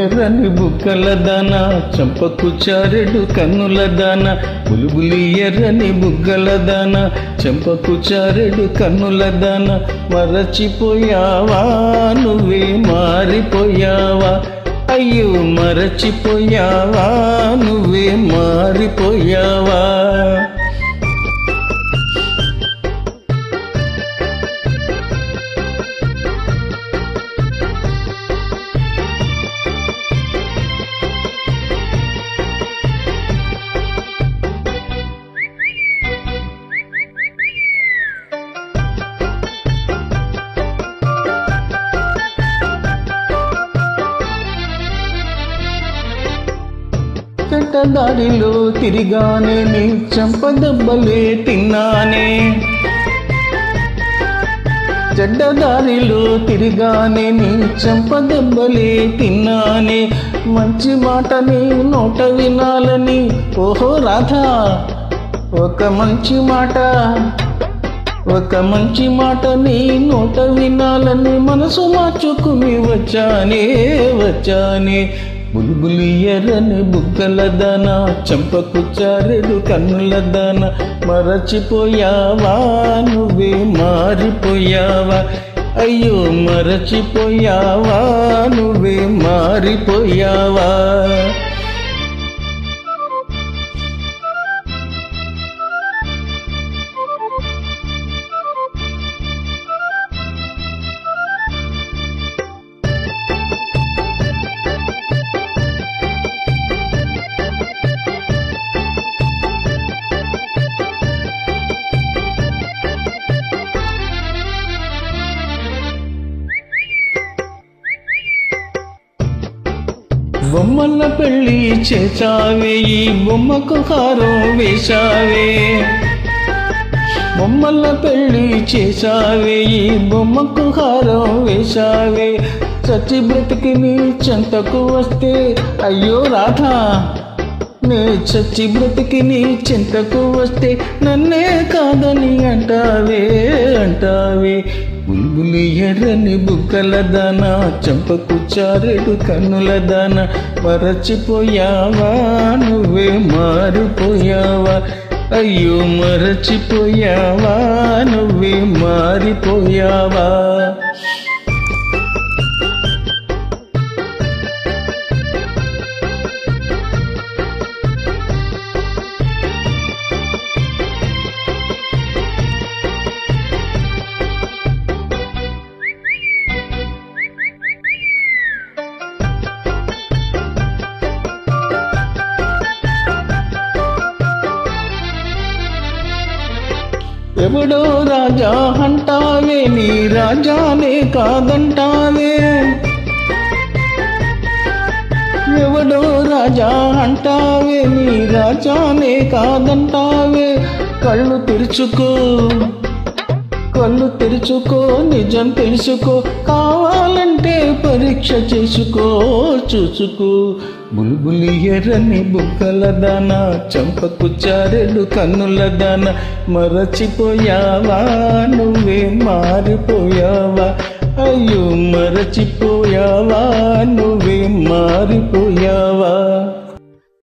ఎర్రని బుగ్గల దాన చంపకు చారెడు కన్నుల దాన బులుబులి ఎర్రని బుగ్గల దాన చంపకు చారెడు కన్నుల దాన మరచిపోయావా నువ్వే మారిపోయావా అయ్యో మరచిపోయావా నువ్వే మారిపోయావా చెడ్డదారిలో తిరిగానే నీ చంపదెబ్బలే తిన్నానే చెడ్డదారిలో తిరిగానే నీ చంపదెబ్బలే తిన్నానే మంచి మాట నీ నోట వినాలని ఓహో రాధా ఒక మంచి మాట నీ నోట వినాలని మనసు మార్చుకుని వచ్చానే బుల్బులి ఎర్రని బుగ్గల దాన చంపకు చారెడు కన్నుల దాన మరచిపోయావా నువ్వే మారిపోయావా అయ్యో మరచిపోయావా నువ్వే మారిపోయావా బొమ్మల పెళ్ళి చేసావే ఈ బొమ్మకు హారం వేశావే బొమ్మల పెళ్ళి చేసావే ఈ బొమ్మకు హారం వేశావే చచ్చి బ్రతికి నీ చెంతకు వస్తే అయ్యో రాధా నే చచ్చి బ్రతికి నీ చెంతకు వస్తే నన్నే కాదని అంటావే బుల్బులి ఎర్రని బుగ్గల దాన చంపకు చారెడు కన్నుల దాన మరచిపోయావా నువ్వే మారిపోయావా అయ్యో మరచిపోయావా నువ్వే మారిపోయావా ఎవడో రాజా అంటావే నీ రాజానే కాదంటావే ఎవడో రాజా అంటావే నీ రాజానే కాదంటావే కళ్ళు తెరుచుకో నిజం తెలుసుకో కావాలంటే పరీక్ష చూసుకో బుల్బులి ఎర్రని బుగ్గల దాన చంపకు చారెడు కన్నుల దాన మరచిపోయావా నువ్వే మారిపోయావా అయ్యో మరచిపోయావా నువ్వే మారిపోయావా